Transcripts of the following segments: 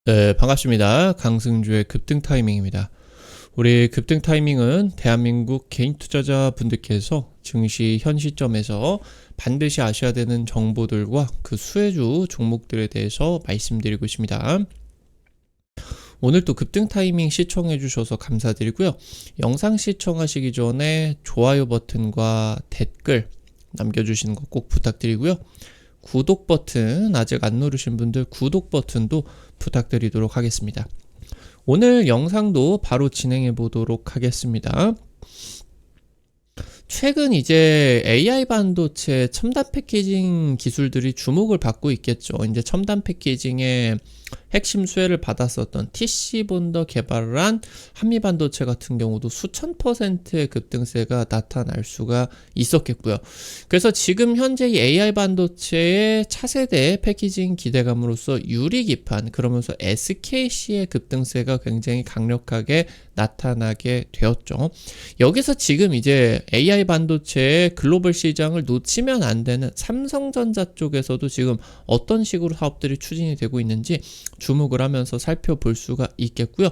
네, 반갑습니다. 강승주의 급등 타이밍입니다. 우리 급등 타이밍은 대한민국 개인 투자자 분들께서 증시 현 시점에서 반드시 아셔야 되는 정보들과 그 수혜주 종목들에 대해서 말씀드리고 있습니다. 오늘 또 급등 타이밍 시청해 주셔서 감사드리고요. 영상 시청하시기 전에 좋아요 버튼과 댓글 남겨주시는 거 꼭 부탁드리고요. 구독 버튼 아직 안 누르신 분들 구독 버튼도 부탁드리도록 하겠습니다. 오늘 영상도 바로 진행해 보도록 하겠습니다. 최근 이제 AI 반도체 첨단 패키징 기술들이 주목을 받고 있겠죠. 이제 첨단 패키징의 핵심 수혜를 받았었던 TC본더 개발을 한 한미반도체 같은 경우도 수천 %의 급등세가 나타날 수가 있었겠고요. 그래서 지금 현재 이 AI 반도체의 차세대 패키징 기대감으로써 유리기판, 그러면서 SKC의 급등세가 굉장히 강력하게 나타나게 되었죠. 여기서 지금 이제 AI 반도체의 글로벌 시장을 놓치면 안 되는 삼성전자 쪽에서도 지금 어떤 식으로 사업들이 추진이 되고 있는지 주목을 하면서 살펴볼 수가 있겠고요.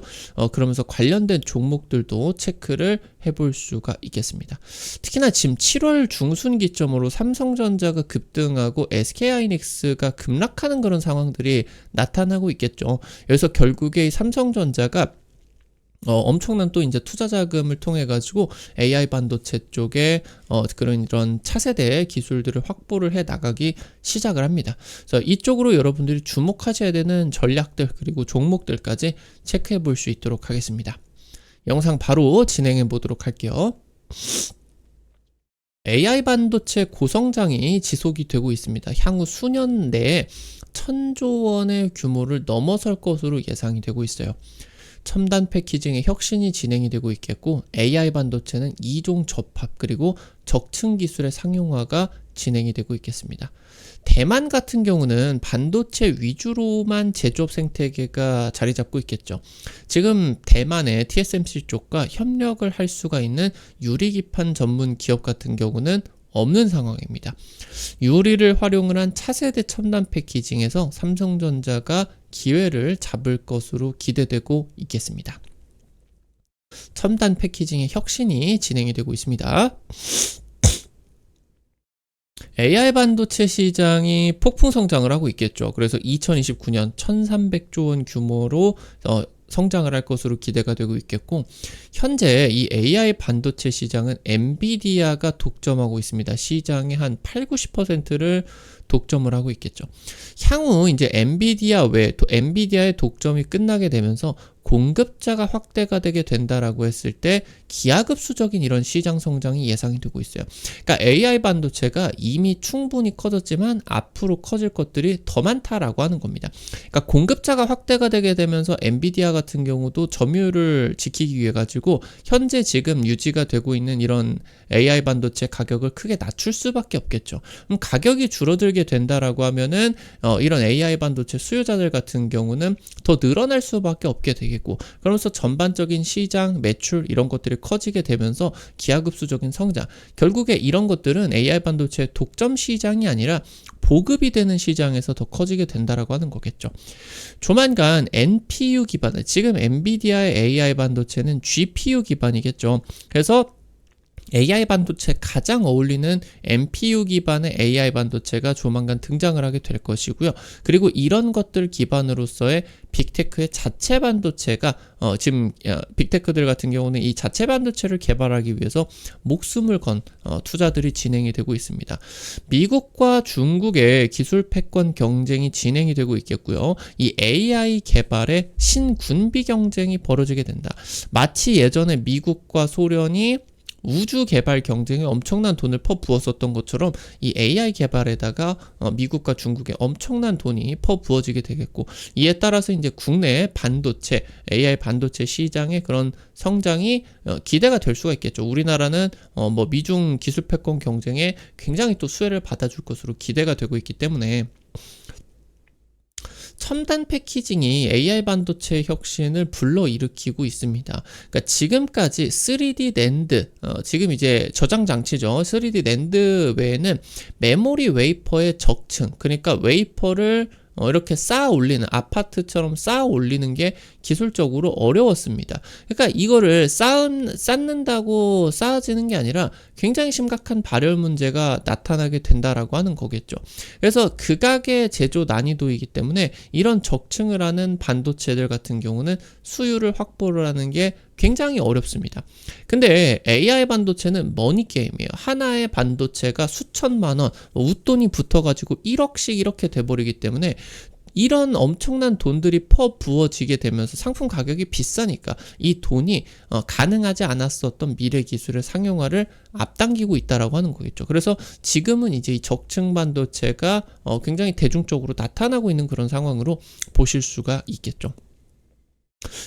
그러면서 관련된 종목들도 체크를 해볼 수가 있겠습니다. 특히나 지금 7월 중순 기점으로 삼성전자가 급등하고 SK하이닉스가 급락하는 그런 상황들이 나타나고 있겠죠. 그래서 결국에 이 삼성전자가 엄청난 또 이제 투자 자금을 통해 가지고 AI 반도체 쪽에 이런 차세대 기술들을 확보를 해 나가기 시작을 합니다. 그래서 이쪽으로 여러분들이 주목하셔야 되는 전략들 그리고 종목들까지 체크해 볼 수 있도록 하겠습니다. 영상 바로 진행해 보도록 할게요. AI 반도체 고성장이 지속이 되고 있습니다. 향후 수년 내에 1000조 원의 규모를 넘어설 것으로 예상이 되고 있어요. 첨단 패키징의 혁신이 진행이 되고 있겠고 AI 반도체는 이종 접합 그리고 적층 기술의 상용화가 진행이 되고 있겠습니다. 대만 같은 경우는 반도체 위주로만 제조업 생태계가 자리 잡고 있겠죠. 지금 대만의 TSMC 쪽과 협력을 할 수가 있는 유리기판 전문 기업 같은 경우는 없는 상황입니다. 유리를 활용을 한 차세대 첨단 패키징에서 삼성전자가 기회를 잡을 것으로 기대되고 있겠습니다. 첨단 패키징의 혁신이 진행이 되고 있습니다. AI 반도체 시장이 폭풍 성장을 하고 있겠죠. 그래서 2029년 1300조 원 규모로 성장을 할 것으로 기대가 되고 있겠고, 현재 이 AI 반도체 시장은 엔비디아가 독점하고 있습니다. 시장의 한 80~90%를 독점을 하고 있겠죠. 향후 이제 엔비디아 외에 또 엔비디아의 독점이 끝나게 되면서 공급자가 확대가 되게 된다라고 했을 때 기하급수적인 이런 시장 성장이 예상이 되고 있어요. 그러니까 AI 반도체가 이미 충분히 커졌지만 앞으로 커질 것들이 더 많다라고 하는 겁니다. 그러니까 공급자가 확대가 되게 되면서 엔비디아 같은 경우도 점유율을 지키기 위해 가지고 현재 지금 유지가 되고 있는 이런 AI 반도체 가격을 크게 낮출 수밖에 없겠죠. 그럼 가격이 줄어들게 된다라고 하면은 이런 AI 반도체 수요자들 같은 경우는 더 늘어날 수밖에 없게 되겠고, 그러면서 전반적인 시장 매출 이런 것들이 커지게 되면서 기하급수적인 성장, 결국에 이런 것들은 AI 반도체 독점 시장이 아니라 보급이 되는 시장에서 더 커지게 된다라고 하는 거겠죠. 조만간 NPU 기반의, 지금 엔비디아의 AI 반도체는 GPU 기반이겠죠. 그래서 AI 반도체 가장 어울리는 NPU 기반의 AI 반도체가 조만간 등장을 하게 될 것이고요. 그리고 이런 것들 기반으로서의 빅테크의 자체 반도체가 지금 빅테크들 같은 경우는 이 자체 반도체를 개발하기 위해서 목숨을 건 투자들이 진행이 되고 있습니다. 미국과 중국의 기술 패권 경쟁이 진행이 되고 있겠고요. 이 AI 개발의 신군비 경쟁이 벌어지게 된다. 마치 예전에 미국과 소련이 우주 개발 경쟁에 엄청난 돈을 퍼부었었던 것처럼 이 AI 개발에다가 미국과 중국에 엄청난 돈이 퍼부어지게 되겠고, 이에 따라서 이제 국내 반도체, AI 반도체 시장의 그런 성장이 기대가 될 수가 있겠죠. 우리나라는 미중 기술 패권 경쟁에 굉장히 또 수혜를 받아줄 것으로 기대가 되고 있기 때문에 첨단 패키징이 AI 반도체 혁신을 불러일으키고 있습니다. 그러니까 지금까지 3D 낸드, 지금 이제 저장 장치죠. 3D 낸드 외에는 메모리 웨이퍼의 적층, 그러니까 웨이퍼를 이렇게 쌓아 올리는, 아파트처럼 쌓아 올리는 게 기술적으로 어려웠습니다. 그러니까 이거를 쌓는다고 쌓아지는 게 아니라 굉장히 심각한 발열 문제가 나타나게 된다라고 하는 거겠죠. 그래서 극악의 제조 난이도이기 때문에 이런 적층을 하는 반도체들 같은 경우는 수율을 확보를 하는 게 굉장히 어렵습니다. 근데 AI 반도체는 머니게임이에요. 하나의 반도체가 수천만 원, 웃돈이 붙어가지고 1억씩 이렇게 돼버리기 때문에 이런 엄청난 돈들이 부어지게 되면서 상품 가격이 비싸니까 이 돈이 가능하지 않았었던 미래 기술의 상용화를 앞당기고 있다라고 하는 거겠죠. 그래서 지금은 이제 이 적층 반도체가 굉장히 대중적으로 나타나고 있는 그런 상황으로 보실 수가 있겠죠.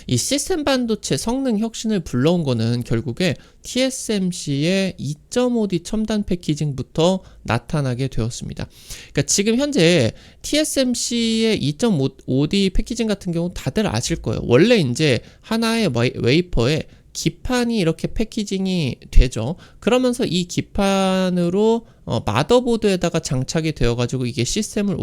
이 시스템 반도체 성능 혁신을 불러온 거는 결국에 TSMC의 2.5D 첨단 패키징부터 나타나게 되었습니다. 그러니까 지금 현재 TSMC의 2.5D 패키징 같은 경우 다들 아실 거예요. 원래 이제 하나의 웨이퍼에 기판이 이렇게 패키징이 되죠. 그러면서 이 기판으로 마더보드에다가 장착이 되어가지고 이게 시스템을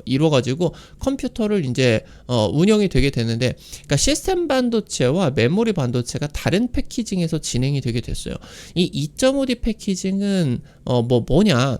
이루어가지고 컴퓨터를 이제 운영이 되게 되는데, 그러니까 시스템 반도체와 메모리 반도체가 다른 패키징에서 진행이 되게 됐어요. 이 2.5D 패키징은 뭐냐?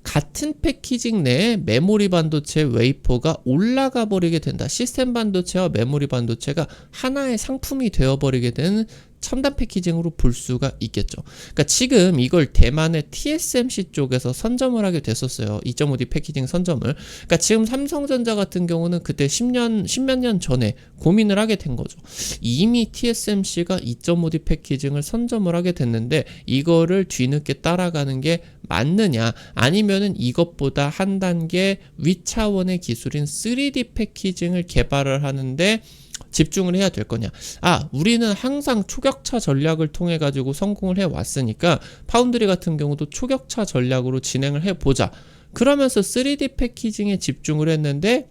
같은 패키징 내에 메모리 반도체 웨이퍼가 올라가 버리게 된다. 시스템 반도체와 메모리 반도체가 하나의 상품이 되어버리게 되는 첨단 패키징으로 볼 수가 있겠죠. 그러니까 지금 이걸 대만의 TSMC 쪽에서 선점을 하게 됐었어요. 2.5D 패키징 선점을. 그러니까 지금 삼성전자 같은 경우는 그때 10몇 년 전에 고민을 하게 된 거죠. 이미 TSMC가 2.5D 패키징을 선점을 하게 됐는데 이거를 뒤늦게 따라가는 게 맞느냐, 아니면은 이것보다 한 단계 윗차원의 기술인 3D 패키징을 개발을 하는데 집중을 해야 될 거냐. 우리는 항상 초격차 전략을 통해 가지고 성공을 해 왔으니까 파운드리 같은 경우도 초격차 전략으로 진행을 해 보자. 그러면서 3D 패키징에 집중을 했는데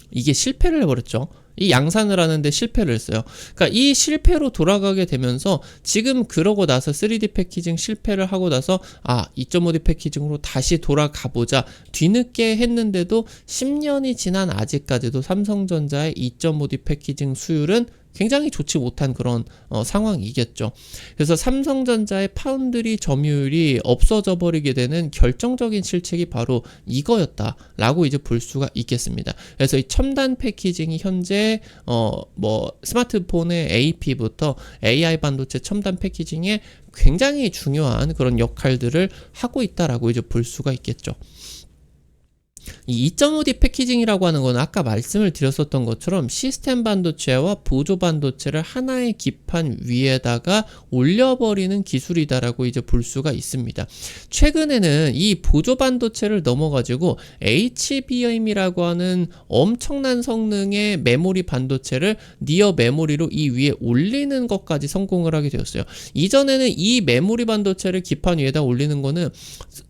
이게 실패를 해버렸죠. 이 양산을 하는데 실패를 했어요. 그러니까 이 실패로 돌아가게 되면서 지금 그러고 나서 3D 패키징 실패를 하고 나서 2.5D 패키징으로 다시 돌아가 보자. 뒤늦게 했는데도 10년이 지난 아직까지도 삼성전자의 2.5D 패키징 수율은 굉장히 좋지 못한 그런 상황이겠죠. 그래서 삼성전자의 파운드리 점유율이 없어져 버리게 되는 결정적인 실책이 바로 이거였다라고 이제 볼 수가 있겠습니다. 그래서 이 첨단 패키징이 현재 스마트폰의 AP부터 AI 반도체 첨단 패키징에 굉장히 중요한 그런 역할들을 하고 있다라고 이제 볼 수가 있겠죠. 이 2.5D 패키징이라고 하는 건 아까 말씀을 드렸었던 것처럼 시스템 반도체와 보조 반도체를 하나의 기판 위에다가 올려버리는 기술이다라고 이제 볼 수가 있습니다. 최근에는 이 보조 반도체를 넘어가지고 HBM이라고 하는 엄청난 성능의 메모리 반도체를 니어 메모리로 이 위에 올리는 것까지 성공을 하게 되었어요. 이전에는 이 메모리 반도체를 기판 위에다 올리는 거는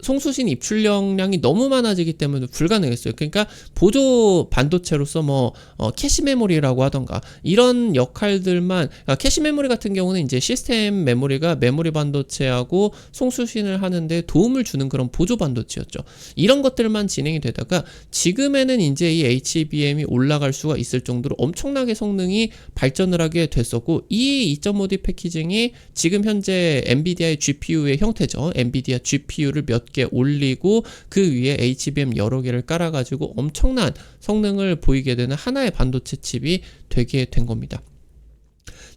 송수신 입출력량이 너무 많아지기 때문에 불가능했어요. 그러니까 보조 반도체로서 캐시 메모리라고 하던가 이런 역할들만, 그러니까 캐시 메모리 같은 경우는 이제 시스템 메모리가 메모리 반도체하고 송수신을 하는데 도움을 주는 그런 보조 반도체였죠. 이런 것들만 진행이 되다가 지금에는 이제 이 HBM이 올라갈 수가 있을 정도로 엄청나게 성능이 발전을 하게 됐었고, 이 2.5D 패키징이 지금 현재 엔비디아의 GPU의 형태죠. 엔비디아 GPU를 몇 개 올리고 그 위에 HBM 여러 개를 깔아가지고 엄청난 성능을 보이게 되는 하나의 반도체 칩이 되게 된 겁니다.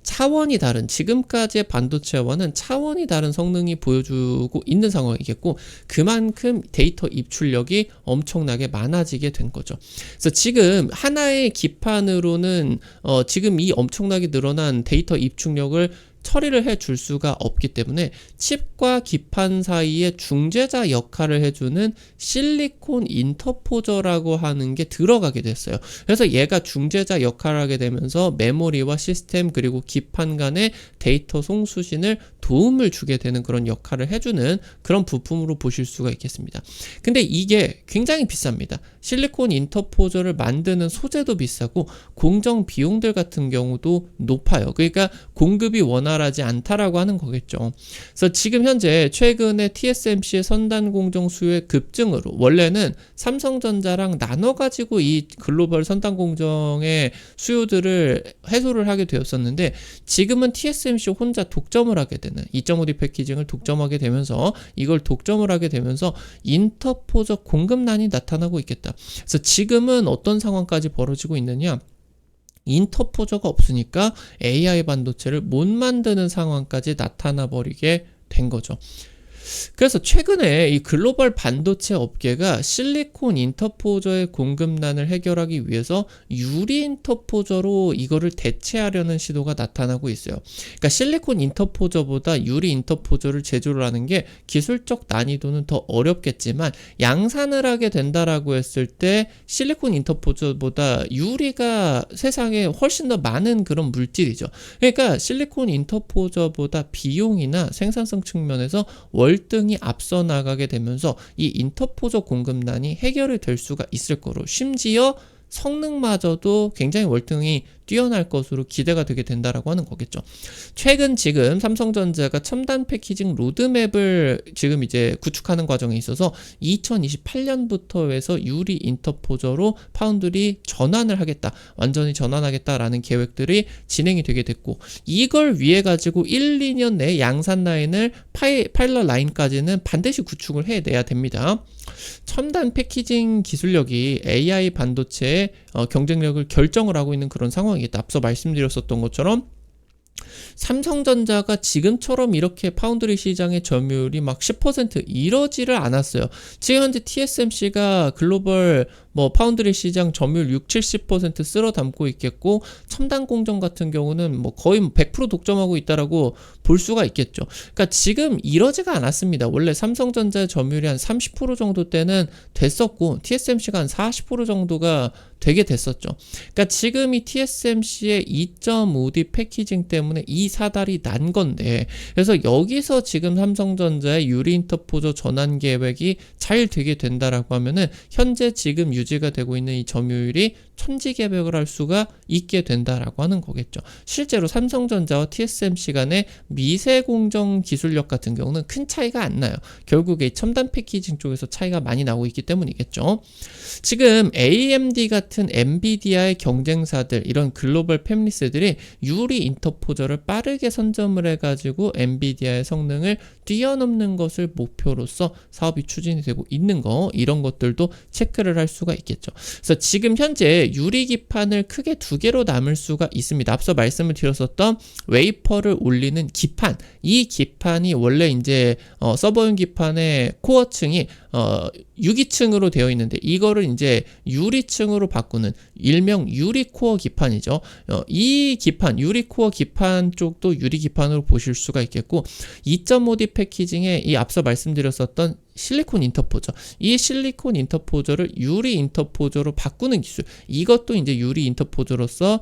차원이 다른, 지금까지의 반도체와는 차원이 다른 성능이 보여주고 있는 상황이겠고, 그만큼 데이터 입출력이 엄청나게 많아지게 된 거죠. 그래서 지금 하나의 기판으로는 지금 이 엄청나게 늘어난 데이터 입출력을 처리를 해줄 수가 없기 때문에 칩과 기판 사이에 중재자 역할을 해주는 실리콘 인터포저라고 하는 게 들어가게 됐어요. 그래서 얘가 중재자 역할을 하게 되면서 메모리와 시스템 그리고 기판 간의 데이터 송수신을 도움을 주게 되는 그런 역할을 해주는 그런 부품으로 보실 수가 있겠습니다. 근데 이게 굉장히 비쌉니다. 실리콘 인터포저를 만드는 소재도 비싸고 공정 비용들 같은 경우도 높아요. 그러니까 공급이 원활하지 않다라고 하는 거겠죠. 그래서 지금 현재 최근에 TSMC의 선단 공정 수요의 급증으로 원래는 삼성전자랑 나눠 가지고 이 글로벌 선단 공정의 수요들을 해소를 하게 되었었는데 지금은 TSMC 혼자 독점을 하게 되는 2.5D 패키징을 독점하게 되면서 이걸 독점을 하게 되면서 인터포저 공급난이 나타나고 있겠다. 그래서 지금은 어떤 상황까지 벌어지고 있느냐? 인터포저가 없으니까 AI 반도체를 못 만드는 상황까지 나타나 버리게 된 거죠. 그래서 최근에 이 글로벌 반도체 업계가 실리콘 인터포저의 공급난을 해결하기 위해서 유리 인터포저로 이거를 대체하려는 시도가 나타나고 있어요. 그러니까 실리콘 인터포저보다 유리 인터포저를 제조를 하는 게 기술적 난이도는 더 어렵겠지만 양산을 하게 된다라고 했을 때 실리콘 인터포저보다 유리가 세상에 훨씬 더 많은 그런 물질이죠. 그러니까 실리콘 인터포저보다 비용이나 생산성 측면에서 월등히 앞서 나가게 되면서 이 인터포저 공급난이 해결이 될 수가 있을 거로 심지어 성능마저도 굉장히 월등히 뛰어날 것으로 기대가 되게 된다라고 하는 거겠죠. 최근 지금 삼성전자가 첨단 패키징 로드맵을 지금 이제 구축하는 과정에 있어서 2028년부터 해서 유리 인터포저로 파운드리 전환을 하겠다. 완전히 전환하겠다라는 계획들이 진행이 되게 됐고 이걸 위해 가지고 1, 2년 내에 양산 라인을 파일럿 라인까지는 반드시 구축을 해내야 됩니다. 첨단 패키징 기술력이 AI 반도체의 경쟁력을 결정을 하고 있는 그런 상황이겠다. 앞서 말씀드렸었던 것처럼 삼성전자가 지금처럼 이렇게 파운드리 시장의 점유율이 막 10% 이러지를 않았어요. 지금 현재 TSMC가 글로벌 파운드리 시장 점유율 60-70% 쓸어 담고 있겠고 첨단 공정 같은 경우는 거의 100% 독점하고 있다라고 볼 수가 있겠죠. 그러니까 지금 이러지가 않았습니다. 원래 삼성전자의 점유율이 한 30% 정도 때는 됐었고 TSMC가 한 40% 정도가 되게 됐었죠. 그러니까 지금 이 TSMC의 2.5D 패키징 때문에 이 사달이 난 건데 그래서 여기서 지금 삼성전자의 유리 인터포저 전환 계획이 잘 되게 된다라고 하면은 현재 지금 유지가 되고 있는 이 점유율이 천지개벽을 할 수가 있게 된다라고 하는 거겠죠. 실제로 삼성전자와 TSMC 간의 미세 공정 기술력 같은 경우는 큰 차이가 안 나요. 결국에 첨단 패키징 쪽에서 차이가 많이 나고 있기 때문이겠죠. 지금 AMD 같은 엔비디아의 경쟁사들 이런 글로벌 팹리스들이 유리 인터포저를 빠르게 선점을 해가지고 엔비디아의 성능을 뛰어넘는 것을 목표로서 사업이 추진이 되고 있는 거 이런 것들도 체크를 할 수가 있겠죠. 그래서 지금 현재 유리 기판을 크게 두 개로 나눌 수가 있습니다. 앞서 말씀을 드렸었던 웨이퍼를 올리는 기판, 이 기판이 원래 이제 서버용 기판의 코어층이 유기층으로 되어 있는데 이거를 이제 유리층으로 바꾸는 일명 유리코어 기판이죠. 이 기판, 유리코어 기판 쪽도 유리 기판으로 보실 수가 있겠고 2.5D 패키징에 이 앞서 말씀드렸었던 실리콘 인터포저, 이 실리콘 인터포저를 유리 인터포저로 바꾸는 기술, 이것도 이제 유리 인터포저로서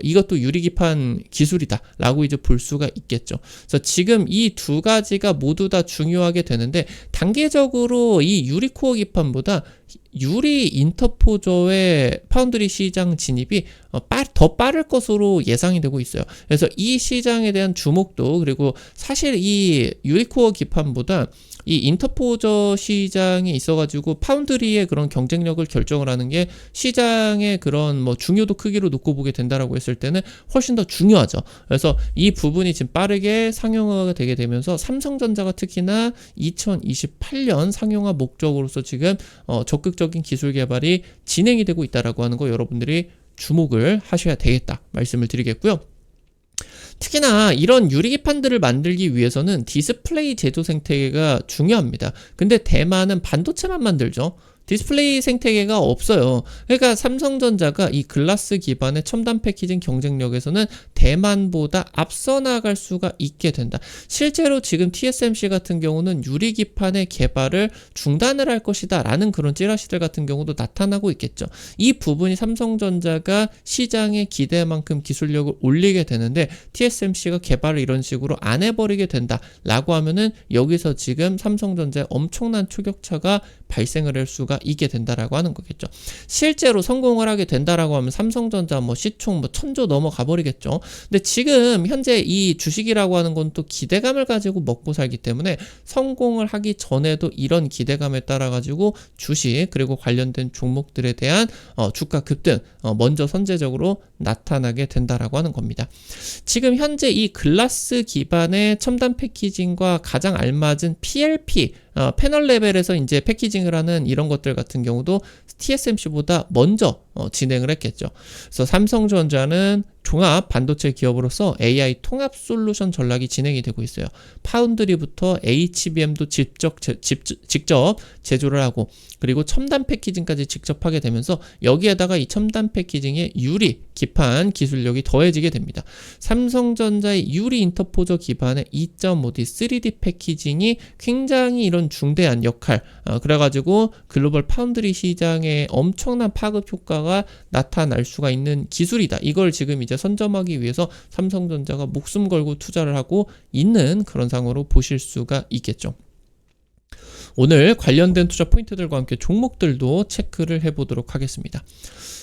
이것도 유리 기판 기술이다 라고 이제 볼 수가 있겠죠. 그래서 지금 이 두 가지가 모두 다 중요하게 되는데 단계적으로 이 유리 코어 기판보다 유리 인터포저의 파운드리 시장 진입이 더 빠를 것으로 예상이 되고 있어요. 그래서 이 시장에 대한 주목도 그리고 사실 이 유리코어 기판보다 이 인터포저 시장에 있어가지고 파운드리의 그런 경쟁력을 결정을 하는 게 시장의 그런 중요도 크기로 놓고 보게 된다라고 했을 때는 훨씬 더 중요하죠. 그래서 이 부분이 지금 빠르게 상용화가 되게 되면서 삼성전자가 특히나 2028년 상용화 목적으로서 지금 적극적인 기술 개발이 진행이 되고 있다라고 하는 거 여러분들이 주목을 하셔야 되겠다 말씀을 드리겠고요. 특히나 이런 유리기판들을 만들기 위해서는 디스플레이 제조 생태계가 중요합니다. 근데 대만은 반도체만 만들죠. 디스플레이 생태계가 없어요. 그러니까 삼성전자가 이 글라스 기반의 첨단 패키징 경쟁력에서는 대만보다 앞서 나갈 수가 있게 된다. 실제로 지금 TSMC 같은 경우는 유리기판의 개발을 중단을 할 것이다 라는 그런 찌라시들 같은 경우도 나타나고 있겠죠. 이 부분이 삼성전자가 시장의 기대만큼 기술력을 올리게 되는데 TSMC가 개발을 이런 식으로 안 해버리게 된다 라고 하면은 여기서 지금 삼성전자의 엄청난 추격차가 발생을 할 수가 있게 된다라고 하는 거겠죠. 실제로 성공을 하게 된다라고 하면 삼성전자 뭐 시총 뭐 1000조 넘어가 버리겠죠. 근데 지금 현재 이 주식이라고 하는 건 또 기대감을 가지고 먹고 살기 때문에 성공을 하기 전에도 이런 기대감에 따라 가지고 주식 그리고 관련된 종목들에 대한 주가 급등 먼저 선제적으로 나타나게 된다라고 하는 겁니다. 지금 현재 이 글라스 기반의 첨단 패키징과 가장 알맞은 PLP 패널 레벨에서 이제 패키징을 하는 이런 것들 같은 경우도 TSMC보다 먼저 진행을 했겠죠. 그래서 삼성전자는 종합 반도체 기업으로서 AI 통합 솔루션 전략이 진행이 되고 있어요. 파운드리부터 HBM도 직접 제조를 하고 그리고 첨단 패키징까지 직접 하게 되면서 여기에다가 이 첨단 패키징의 유리 기판 기술력이 더해지게 됩니다. 삼성전자의 유리 인터포저 기반의 2.5D 3D 패키징이 굉장히 이런 중대한 역할 그래가지고 글로벌 파운드리 시장에 엄청난 파급 효과가 나타날 수가 있는 기술이다. 이걸 지금 이제 선점하기 위해서 삼성전자가 목숨 걸고 투자를 하고 있는 그런 상황으로 보실 수가 있겠죠. 오늘 관련된 투자 포인트들과 함께 종목들도 체크를 해보도록 하겠습니다.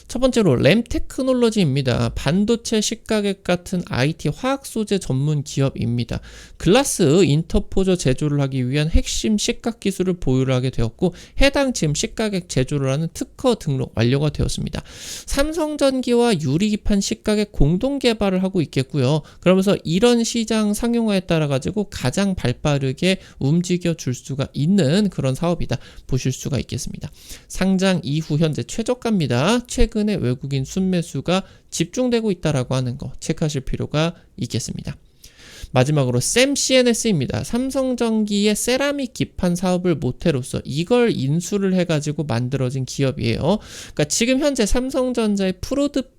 첫 번째로 램 테크놀로지입니다. 반도체 시가객 같은 IT 화학 소재 전문 기업입니다. 글라스 인터포저 제조를 하기 위한 핵심 시각 기술을 보유를 하게 되었고 해당 지금 시가객 제조를 하는 특허 등록 완료가 되었습니다. 삼성전기와 유리기판 시가객 공동 개발을 하고 있겠고요. 그러면서 이런 시장 상용화에 따라 가지고 가장 발빠르게 움직여 줄 수가 있는 그런 사업이다 보실 수가 있겠습니다. 상장 이후 현재 최저가입니다. 최근에 외국인 순매수가 집중되고 있다라고 하는 거 체크하실 필요가 있겠습니다. 마지막으로 샘CNS입니다. 삼성전기의 세라믹 기판 사업을 모태로서 이걸 인수를 해가지고 만들어진 기업이에요. 그러니까 지금 현재 삼성전자의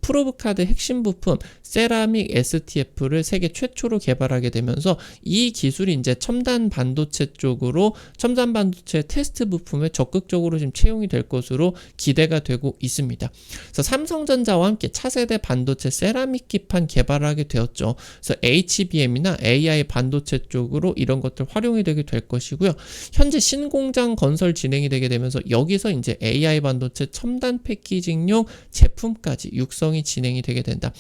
프로브카드 핵심 부품 세라믹 STF를 세계 최초로 개발하게 되면서 이 기술이 이제 첨단 반도체 쪽으로 첨단 반도체 테스트 부품에 적극적으로 지금 채용이 될 것으로 기대가 되고 있습니다. 그래서 삼성전자와 함께 차세대 반도체 세라믹 기판 개발을 하게 되었죠. 그래서 HBM이나 AI 반도체 쪽으로 이런 것들 활용이 되게 될 것이고요. 현재 신공장 건설 진행이 되게 되면서 여기서 이제 AI 반도체 첨단 패키징용 제품까지 육성이 진행이 되게 된다.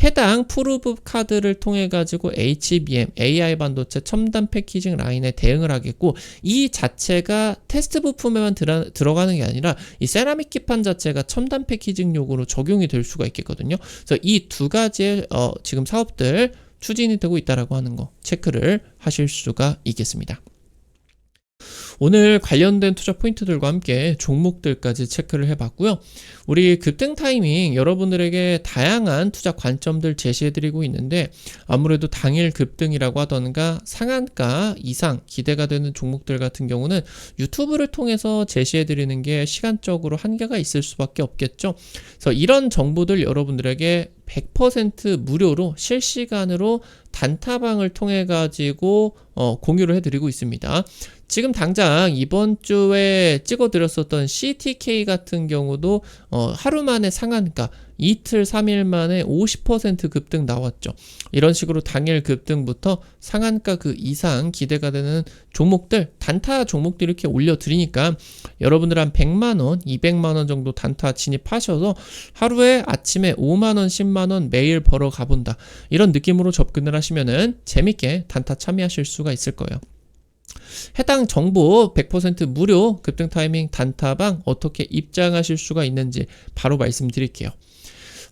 해당 프루브 카드를 통해 가지고 HBM, AI 반도체 첨단 패키징 라인에 대응을 하겠고 이 자체가 테스트 부품에만 들어가는 게 아니라 이 세라믹 기판 자체가 첨단 패키징용으로 적용이 될 수가 있겠거든요. 그래서 이 두 가지의 지금 사업들 추진이 되고 있다라고 하는 거 체크를 하실 수가 있겠습니다. 오늘 관련된 투자 포인트들과 함께 종목들까지 체크를 해봤고요. 우리 급등 타이밍 여러분들에게 다양한 투자 관점들 제시해드리고 있는데 아무래도 당일 급등이라고 하던가 상한가 이상 기대가 되는 종목들 같은 경우는 유튜브를 통해서 제시해드리는 게 시간적으로 한계가 있을 수밖에 없겠죠. 그래서 이런 정보들 여러분들에게 100% 무료로 실시간으로 단타방을 통해 가지고 공유를 해드리고 있습니다. 지금 당장 이번 주에 찍어드렸었던 CTK 같은 경우도 하루 만에 상한가 이틀 3일 만에 50% 급등 나왔죠. 이런 식으로 당일 급등부터 상한가 그 이상 기대가 되는 종목들 단타 종목들 이렇게 올려드리니까 여러분들 한 100만원 200만원 정도 단타 진입하셔서 하루에 아침에 5만원 10만원 매일 벌어 가본다 이런 느낌으로 접근을 하시면은 재밌게 단타 참여하실 수가 있을 거예요. 해당 정보 100% 무료 급등 타이밍 단타방 어떻게 입장하실 수가 있는지 바로 말씀드릴게요.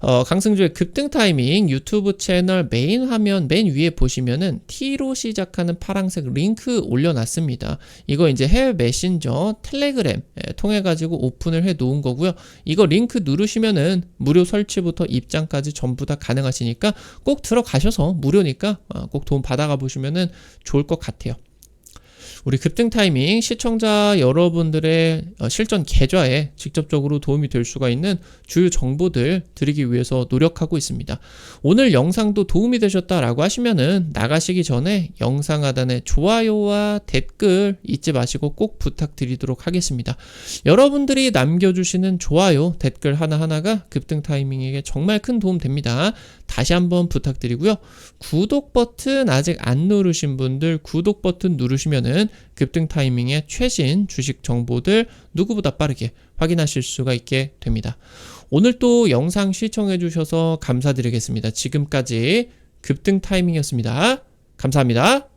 강승주의 급등 타이밍 유튜브 채널 메인 화면 맨 위에 보시면은 T로 시작하는 파란색 링크 올려놨습니다. 이거 이제 해외 메신저 텔레그램 통해 가지고 오픈을 해 놓은 거고요. 이거 링크 누르시면은 무료 설치부터 입장까지 전부 다 가능하시니까 꼭 들어가셔서 무료니까 꼭 도움 받아가 보시면은 좋을 것 같아요. 우리 급등 타이밍 시청자 여러분들의 실전 계좌에 직접적으로 도움이 될 수가 있는 주요 정보들 드리기 위해서 노력하고 있습니다. 오늘 영상도 도움이 되셨다라고 하시면은 나가시기 전에 영상 하단에 좋아요와 댓글 잊지 마시고 꼭 부탁드리도록 하겠습니다. 여러분들이 남겨주시는 좋아요, 댓글 하나하나가 급등 타이밍에게 정말 큰 도움 됩니다. 다시 한번 부탁드리고요. 구독 버튼 아직 안 누르신 분들 구독 버튼 누르시면은 급등 타이밍의 최신 주식 정보들 누구보다 빠르게 확인하실 수가 있게 됩니다. 오늘 또 영상 시청해 주셔서 감사드리겠습니다. 지금까지 급등 타이밍이었습니다. 감사합니다.